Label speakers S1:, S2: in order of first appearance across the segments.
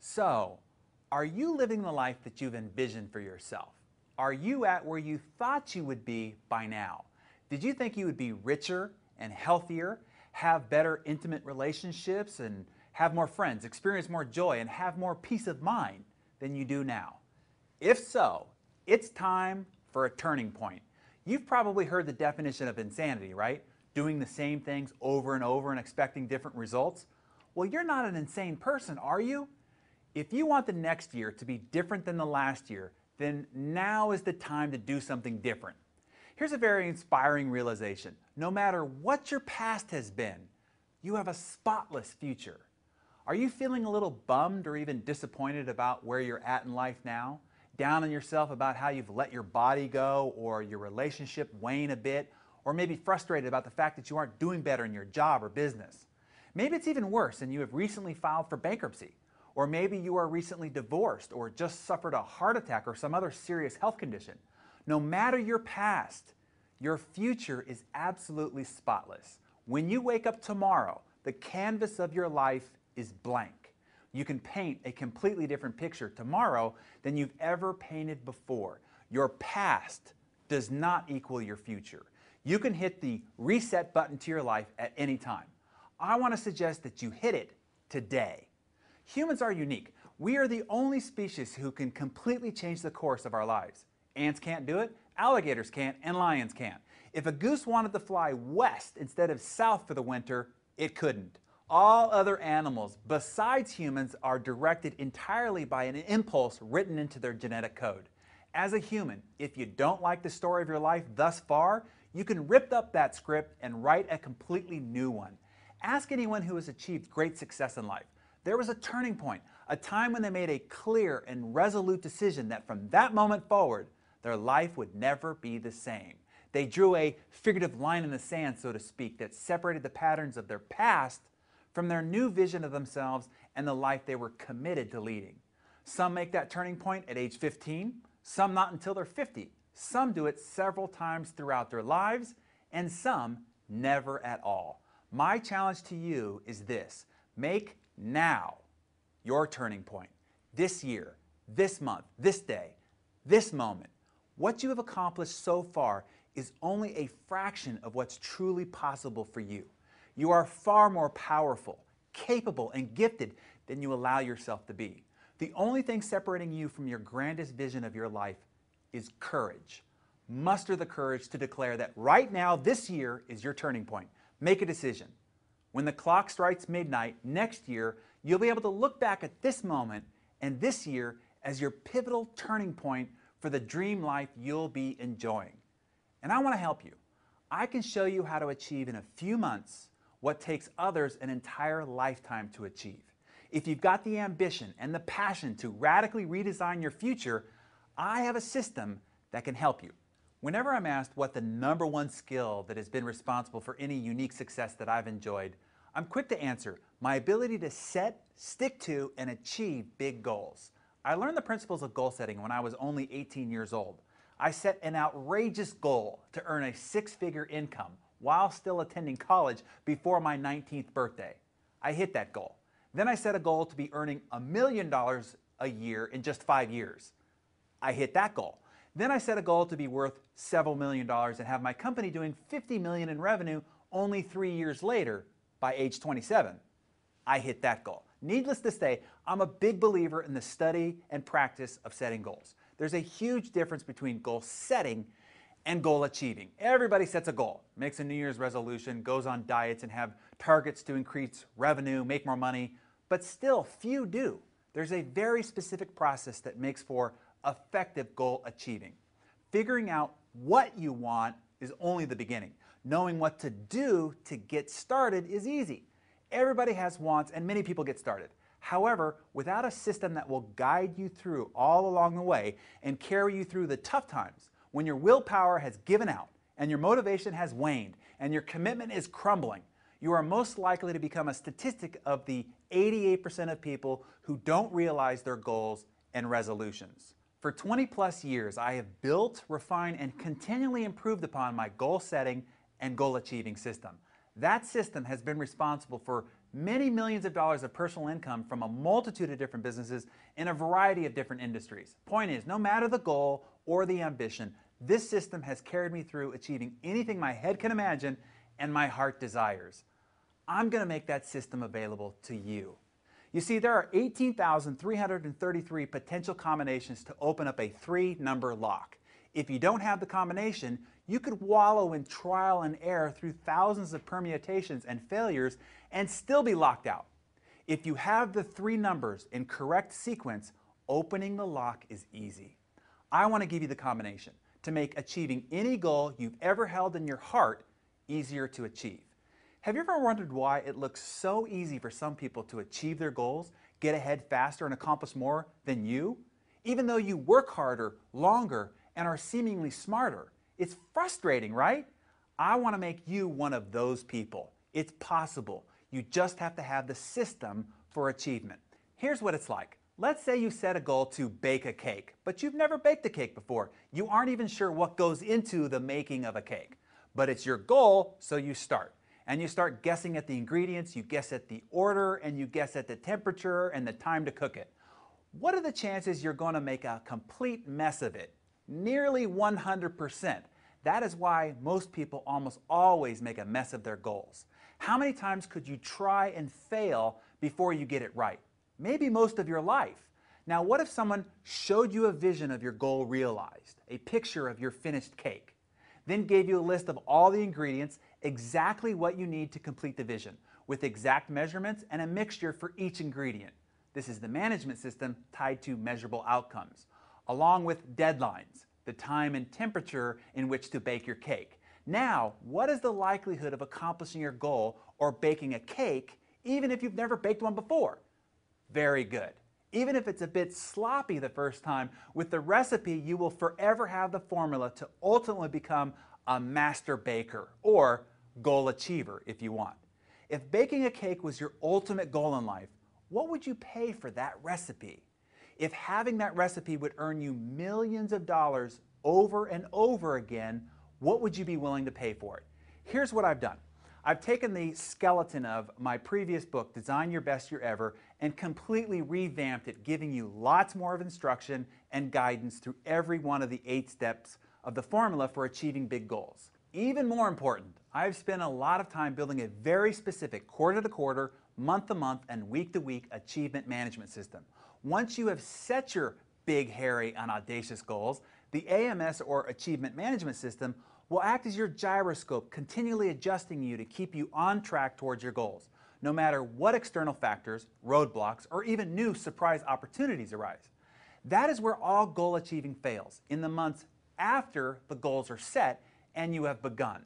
S1: So, are you living the life that you've envisioned for yourself? Are you at where you thought you would be by now? Did you think you would be richer and healthier, have better intimate relationships, and have more friends, experience more joy, and have more peace of mind than you do now? If so, it's time for a turning point. You've probably heard the definition of insanity, right? Doing the same things over and over and expecting different results. Well, you're not an insane person, are you? If you want the next year to be different than the last year, then now is the time to do something different. Here's a very inspiring realization. No matter what your past has been, you have a spotless future. Are you feeling a little bummed or even disappointed about where you're at in life now? Down on yourself about how you've let your body go or your relationship wane a bit, or maybe frustrated about the fact that you aren't doing better in your job or business? Maybe it's even worse and you have recently filed for bankruptcy. Or maybe you are recently divorced or just suffered a heart attack or some other serious health condition. No matter your past, your future is absolutely spotless. When you wake up tomorrow, the canvas of your life is blank. You can paint a completely different picture tomorrow than you've ever painted before. Your past does not equal your future. You can hit the reset button to your life at any time. I want to suggest that you hit it today. Humans are unique. We are the only species who can completely change the course of our lives. Ants can't do it, alligators can't, and lions can't. If a goose wanted to fly west instead of south for the winter, it couldn't. All other animals besides humans are directed entirely by an impulse written into their genetic code. As a human, if you don't like the story of your life thus far, you can rip up that script and write a completely new one. Ask anyone who has achieved great success in life. There was a turning point, a time when they made a clear and resolute decision that from that moment forward, their life would never be the same. They drew a figurative line in the sand, so to speak, that separated the patterns of their past from their new vision of themselves and the life they were committed to leading. Some make that turning point at age 15, some not until they're 50. Some do it several times throughout their lives, and some never at all. My challenge to you is this: make now your turning point. This year, this month, this day, this moment. What you have accomplished so far is only a fraction of what's truly possible for you. You are far more powerful, capable, and gifted than you allow yourself to be. The only thing separating you from your grandest vision of your life is courage. Muster the courage to declare that right now, this year, is your turning point. Make a decision. When the clock strikes midnight next year, you'll be able to look back at this moment and this year as your pivotal turning point for the dream life you'll be enjoying. And I want to help you. I can show you how to achieve in a few months what takes others an entire lifetime to achieve. If you've got the ambition and the passion to radically redesign your future, I have a system that can help you. Whenever I'm asked what the #1 skill that has been responsible for any unique success that I've enjoyed, I'm quick to answer: my ability to set, stick to, and achieve big goals. I learned the principles of goal setting when I was only 18 years old. I set an outrageous goal to earn a 6-figure income while still attending college before my 19th birthday. I hit that goal. Then I set a goal to be earning $1 million a year in just 5 years. I hit that goal. Then I set a goal to be worth several $1,000,000 and have my company doing $50 million in revenue only 3 years later by age 27. I hit that goal. Needless to say, I'm a big believer in the study and practice of setting goals. There's a huge difference between goal setting and goal achieving. Everybody sets a goal, makes a New Year's resolution, goes on diets and have targets to increase revenue, make more money, but still few do. There's a very specific process that makes for effective goal achieving. Figuring out what you want is only the beginning. Knowing what to do to get started is easy. Everybody has wants and many people get started. However, without a system that will guide you through all along the way and carry you through the tough times, when your willpower has given out and your motivation has waned and your commitment is crumbling, you are most likely to become a statistic of the 88% of people who don't realize their goals and resolutions. For 20+ years, I have built, refined, and continually improved upon my goal setting and goal achieving system. That system has been responsible for many millions of dollars of personal income from a multitude of different businesses in a variety of different industries. Point is, no matter the goal or the ambition, this system has carried me through achieving anything my head can imagine and my heart desires. I'm going to make that system available to you. You see, there are 18,333 potential combinations to open up a 3-number lock. If you don't have the combination, you could wallow in trial and error through thousands of permutations and failures and still be locked out. If you have the 3 numbers in correct sequence, opening the lock is easy. I want to give you the combination to make achieving any goal you've ever held in your heart easier to achieve. Have you ever wondered why it looks so easy for some people to achieve their goals, get ahead faster, and accomplish more than you? Even though you work harder, longer, and are seemingly smarter. It's frustrating, right? I want to make you one of those people. It's possible. You just have to have the system for achievement. Here's what it's like. Let's say you set a goal to bake a cake, but you've never baked a cake before. You aren't even sure what goes into the making of a cake. But it's your goal, so you start. And you start guessing at the ingredients, you guess at the order, and you guess at the temperature and the time to cook it. What are the chances you're going to make a complete mess of it? Nearly 100%. That is why most people almost always make a mess of their goals. How many times could you try and fail before you get it right? Maybe most of your life. Now, what if someone showed you a vision of your goal realized, a picture of your finished cake, then gave you a list of all the ingredients, exactly what you need to complete the vision, with exact measurements and a mixture for each ingredient? This is the management system tied to measurable outcomes, along with deadlines, the time and temperature in which to bake your cake. Now, what is the likelihood of accomplishing your goal or baking a cake, even if you've never baked one before? Very good. Even if it's a bit sloppy the first time, with the recipe, you will forever have the formula to ultimately become a master baker, or goal achiever if you want. If baking a cake was your ultimate goal in life, what would you pay for that recipe? If having that recipe would earn you millions of dollars over and over again, what would you be willing to pay for it? Here's what I've done. I've taken the skeleton of my previous book, Design Your Best Year Ever, and completely revamped it, giving you lots more of instruction and guidance through every one of the 8 steps of the formula for achieving big goals. Even more important, I've spent a lot of time building a very specific quarter-to-quarter, month-to-month, and week-to-week achievement management system. Once you have set your big, hairy, and audacious goals, the AMS, or Achievement Management System, will act as your gyroscope, continually adjusting you to keep you on track towards your goals, no matter what external factors, roadblocks, or even new surprise opportunities arise. That is where all goal achieving fails, in the months after the goals are set and you have begun.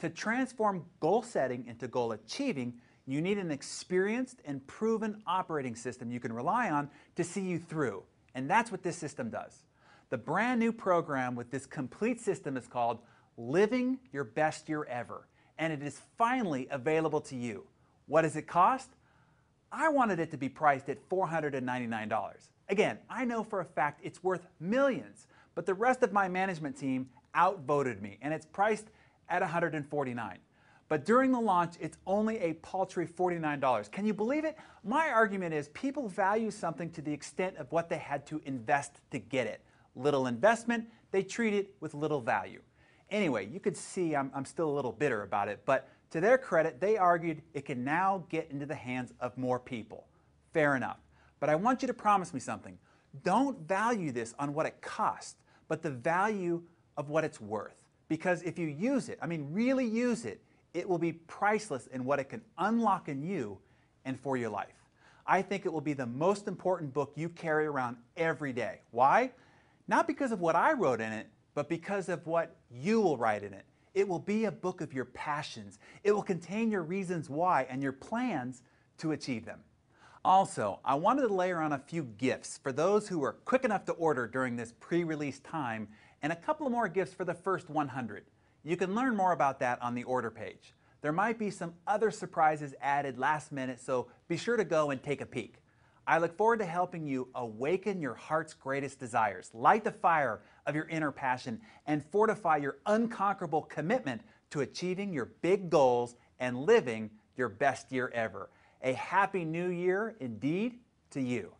S1: To transform goal setting into goal achieving, you need an experienced and proven operating system you can rely on to see you through, and that's what this system does. The brand new program with this complete system is called Living Your Best Year Ever, and it is finally available to you. What does it cost? I wanted it to be priced at $499. Again, I know for a fact it's worth millions, but the rest of my management team outvoted me, and it's priced at $149. But during the launch, it's only a paltry $49. Can you believe it? My argument is people value something to the extent of what they had to invest to get it. Little investment, they treat it with little value. Anyway, you could see I'm still a little bitter about it, but to their credit, they argued it can now get into the hands of more people. Fair enough. But I want you to promise me something. Don't value this on what it costs, but the value of what it's worth. Because if you use it, really use it, it will be priceless in what it can unlock in you and for your life. I think it will be the most important book you carry around every day. Why? Not because of what I wrote in it, but because of what you will write in it. It will be a book of your passions. It will contain your reasons why and your plans to achieve them. Also, I wanted to layer on a few gifts for those who were quick enough to order during this pre-release time, and a couple of more gifts for the first 100. You can learn more about that on the order page. There might be some other surprises added last minute, so be sure to go and take a peek. I look forward to helping you awaken your heart's greatest desires, light the fire of your inner passion, and fortify your unconquerable commitment to achieving your big goals and living your best year ever. A happy new year indeed to you.